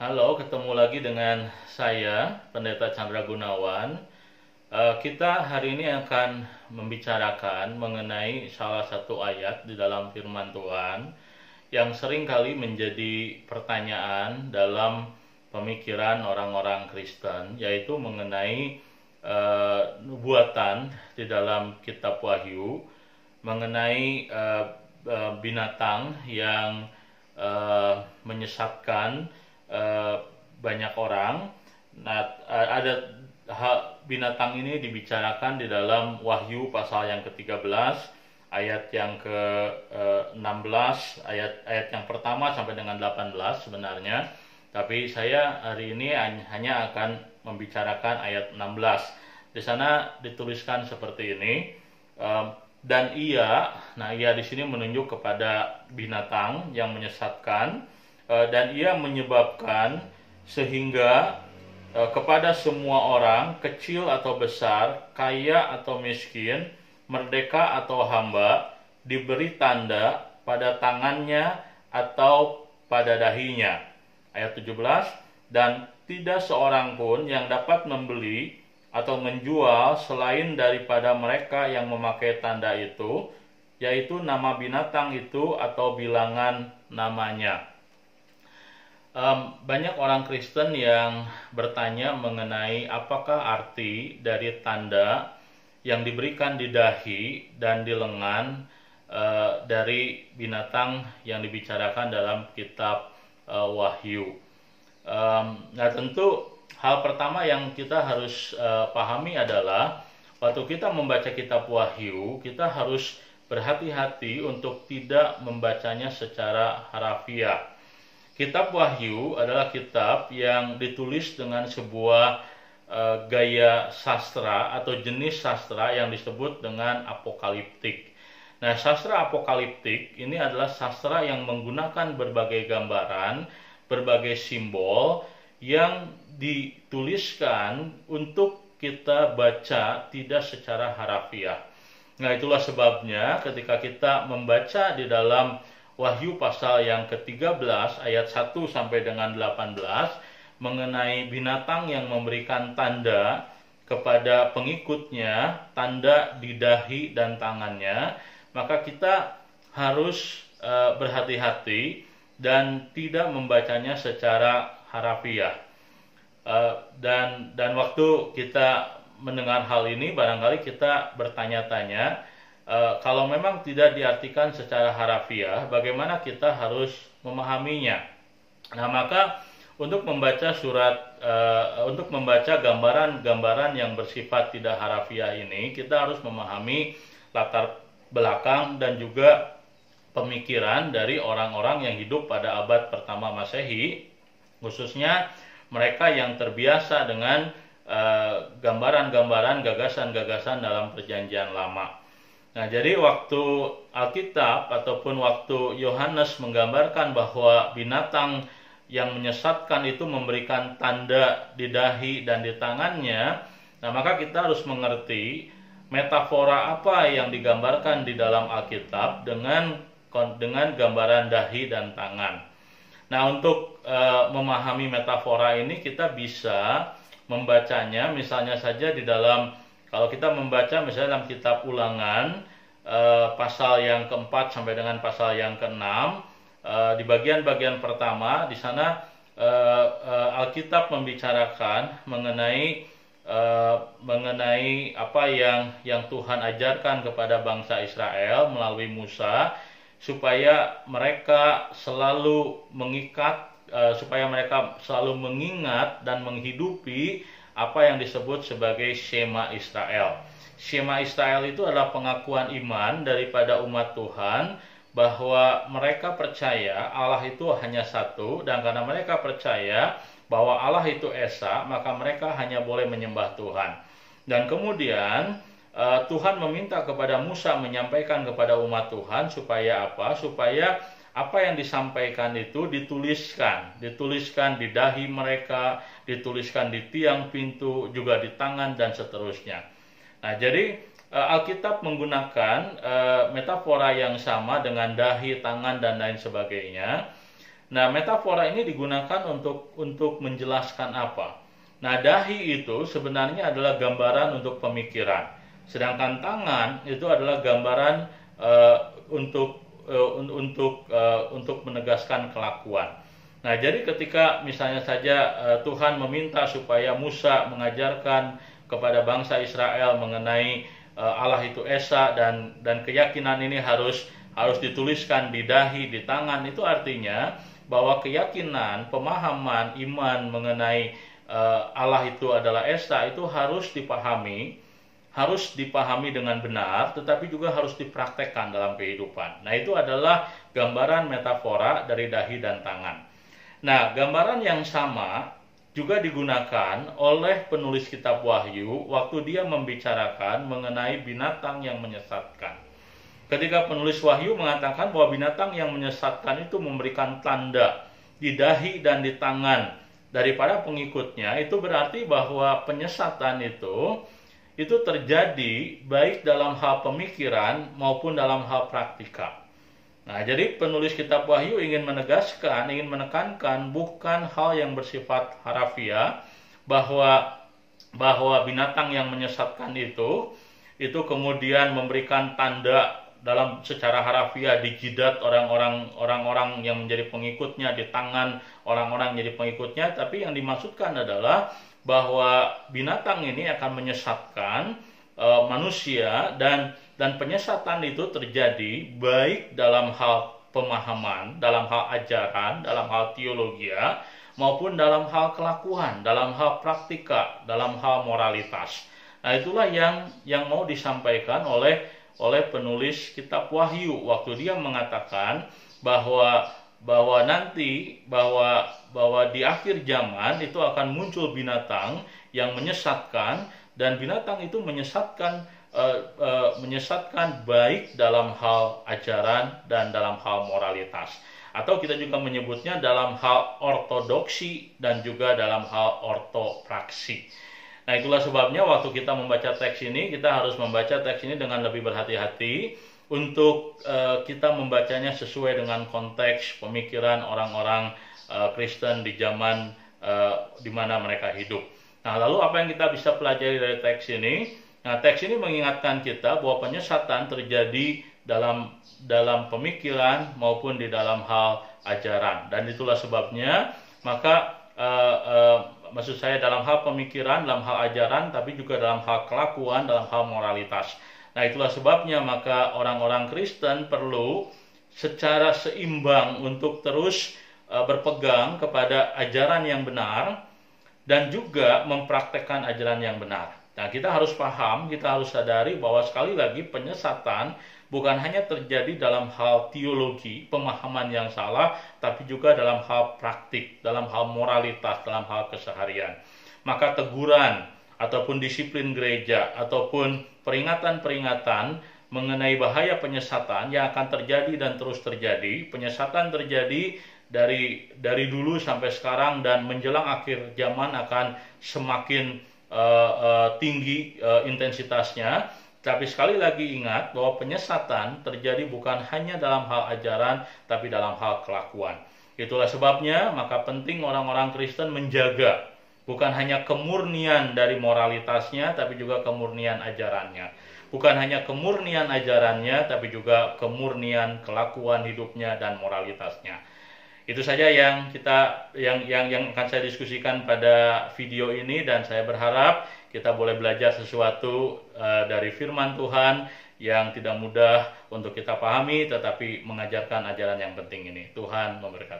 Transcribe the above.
Halo, ketemu lagi dengan saya, Pendeta Chandra Gunawan. Kita hari ini akan membicarakan mengenai salah satu ayat di dalam firman Tuhan yang sering kali menjadi pertanyaan dalam pemikiran orang-orang Kristen, yaitu mengenai nubuatan di dalam kitab Wahyu, mengenai binatang yang menyesatkan banyak orang. Nah, ada binatang ini dibicarakan di dalam Wahyu pasal yang ke-13 ayat yang ke-16, ayat yang pertama sampai dengan 18 sebenarnya. Tapi saya hari ini hanya akan membicarakan ayat 16. Di sana dituliskan seperti ini. Dan ia di sini menunjuk kepada binatang yang menyesatkan, dan ia menyebabkan sehingga kepada semua orang, kecil atau besar, kaya atau miskin, merdeka atau hamba, diberi tanda pada tangannya atau pada dahinya. Ayat 17, dan tidak seorang pun yang dapat membeli atau menjual selain daripada mereka yang memakai tanda itu, yaitu nama binatang itu atau bilangan namanya. Banyak orang Kristen yang bertanya mengenai apakah arti dari tanda yang diberikan di dahi dan di lengan dari binatang yang dibicarakan dalam kitab Wahyu. Nah, tentu hal pertama yang kita harus pahami adalah waktu kita membaca kitab Wahyu, kita harus berhati-hati untuk tidak membacanya secara harafiah. Kitab Wahyu adalah kitab yang ditulis dengan sebuah gaya sastra atau jenis sastra yang disebut dengan apokaliptik. Nah, sastra apokaliptik ini adalah sastra yang menggunakan berbagai gambaran, berbagai simbol yang dituliskan untuk kita baca tidak secara harafiah. Nah, itulah sebabnya ketika kita membaca di dalam Wahyu pasal yang ke-13 ayat 1 sampai dengan 18 mengenai binatang yang memberikan tanda kepada pengikutnya, tanda di dahi dan tangannya, maka kita harus berhati-hati dan tidak membacanya secara harafiah. Dan waktu kita mendengar hal ini, barangkali kita bertanya-tanya, kalau memang tidak diartikan secara harafiah, bagaimana kita harus memahaminya? Nah, maka untuk membaca untuk membaca gambaran-gambaran yang bersifat tidak harafiah ini, kita harus memahami latar belakang dan juga pemikiran dari orang-orang yang hidup pada abad pertama Masehi, khususnya mereka yang terbiasa dengan gambaran-gambaran, gagasan-gagasan dalam Perjanjian Lama. Nah, jadi waktu Alkitab ataupun waktu Yohanes menggambarkan bahwa binatang yang menyesatkan itu memberikan tanda di dahi dan di tangannya, nah maka kita harus mengerti metafora apa yang digambarkan di dalam Alkitab dengan gambaran dahi dan tangan. Nah, untuk memahami metafora ini kita bisa membacanya misalnya saja di dalam, kalau kita membaca misalnya dalam kitab Ulangan pasal yang ke-4 sampai dengan pasal yang ke-6, di bagian-bagian pertama di sana Alkitab membicarakan mengenai apa yang Tuhan ajarkan kepada bangsa Israel melalui Musa, supaya mereka selalu mengingat dan menghidupi apa yang disebut sebagai Shema Israel. Shema Israel itu adalah pengakuan iman daripada umat Tuhan bahwa mereka percaya Allah itu hanya satu, dan karena mereka percaya bahwa Allah itu esa, maka mereka hanya boleh menyembah Tuhan. Dan kemudian Tuhan meminta kepada Musa menyampaikan kepada umat Tuhan supaya apa? Supaya apa yang disampaikan itu dituliskan di dahi mereka, dituliskan di tiang pintu, juga di tangan dan seterusnya. Nah, jadi Alkitab menggunakan metafora yang sama dengan dahi, tangan dan lain sebagainya. Nah, metafora ini digunakan untuk menjelaskan apa? Nah, dahi itu sebenarnya adalah gambaran untuk pemikiran, sedangkan tangan itu adalah gambaran untuk menegaskan kelakuan. Nah, jadi ketika misalnya saja Tuhan meminta supaya Musa mengajarkan kepada bangsa Israel mengenai Allah itu Esa, dan keyakinan ini harus dituliskan di dahi, di tangan, itu artinya bahwa keyakinan, pemahaman, iman mengenai Allah itu adalah Esa itu harus dipahami dengan benar, tetapi juga harus dipraktekkan dalam kehidupan. Nah, itu adalah gambaran metafora dari dahi dan tangan. Nah, gambaran yang sama juga digunakan oleh penulis kitab Wahyu waktu dia membicarakan mengenai binatang yang menyesatkan. Ketika penulis Wahyu mengatakan bahwa binatang yang menyesatkan itu memberikan tanda di dahi dan di tangan daripada pengikutnya, itu berarti bahwa penyesatan itu terjadi baik dalam hal pemikiran maupun dalam hal praktika. Nah, jadi penulis kitab Wahyu ingin menekankan bukan hal yang bersifat harafiah, bahwa binatang yang menyesatkan itu kemudian memberikan tanda dalam secara harafiah di jidat orang-orang yang menjadi pengikutnya, di tangan orang-orang yang menjadi pengikutnya, tapi yang dimaksudkan adalah bahwa binatang ini akan menyesatkan manusia, dan penyesatan itu terjadi baik dalam hal pemahaman, dalam hal ajaran, dalam hal teologia, maupun dalam hal kelakuan, dalam hal praktika, dalam hal moralitas. Nah, itulah yang mau disampaikan oleh penulis kitab Wahyu waktu dia mengatakan bahwa di akhir zaman itu akan muncul binatang yang menyesatkan, dan binatang itu menyesatkan baik dalam hal ajaran dan dalam hal moralitas, atau kita juga menyebutnya dalam hal ortodoksi dan juga dalam hal ortopraksi. Nah, itulah sebabnya waktu kita membaca teks ini, kita harus membaca teks ini dengan lebih berhati-hati untuk kita membacanya sesuai dengan konteks pemikiran orang-orang Kristen di zaman di mana mereka hidup. Nah, lalu apa yang kita bisa pelajari dari teks ini? Nah, teks ini mengingatkan kita bahwa penyesatan terjadi dalam pemikiran maupun di dalam hal ajaran, dan itulah sebabnya maka maksud saya dalam hal pemikiran, dalam hal ajaran, tapi juga dalam hal kelakuan, dalam hal moralitas. Nah, itulah sebabnya maka orang-orang Kristen perlu secara seimbang untuk terus berpegang kepada ajaran yang benar dan juga mempraktekkan ajaran yang benar. Nah, kita harus paham, kita harus sadari bahwa sekali lagi penyesatan bukan hanya terjadi dalam hal teologi, pemahaman yang salah, tapi juga dalam hal praktik, dalam hal moralitas, dalam hal keseharian. Maka teguran ataupun disiplin gereja ataupun peringatan-peringatan mengenai bahaya penyesatan yang akan terjadi dan terus terjadi. Penyesatan terjadi dari dulu sampai sekarang, dan menjelang akhir zaman akan semakin tinggi intensitasnya. Tapi sekali lagi ingat bahwa penyesatan terjadi bukan hanya dalam hal ajaran, tapi dalam hal kelakuan. Itulah sebabnya maka penting orang-orang Kristen menjaga bukan hanya kemurnian dari moralitasnya, tapi juga kemurnian ajarannya. Bukan hanya kemurnian ajarannya, tapi juga kemurnian kelakuan hidupnya dan moralitasnya. Itu saja yang akan saya diskusikan pada video ini, dan saya berharap kita boleh belajar sesuatu dari firman Tuhan yang tidak mudah untuk kita pahami, tetapi mengajarkan ajaran yang penting ini. Tuhan memberkati.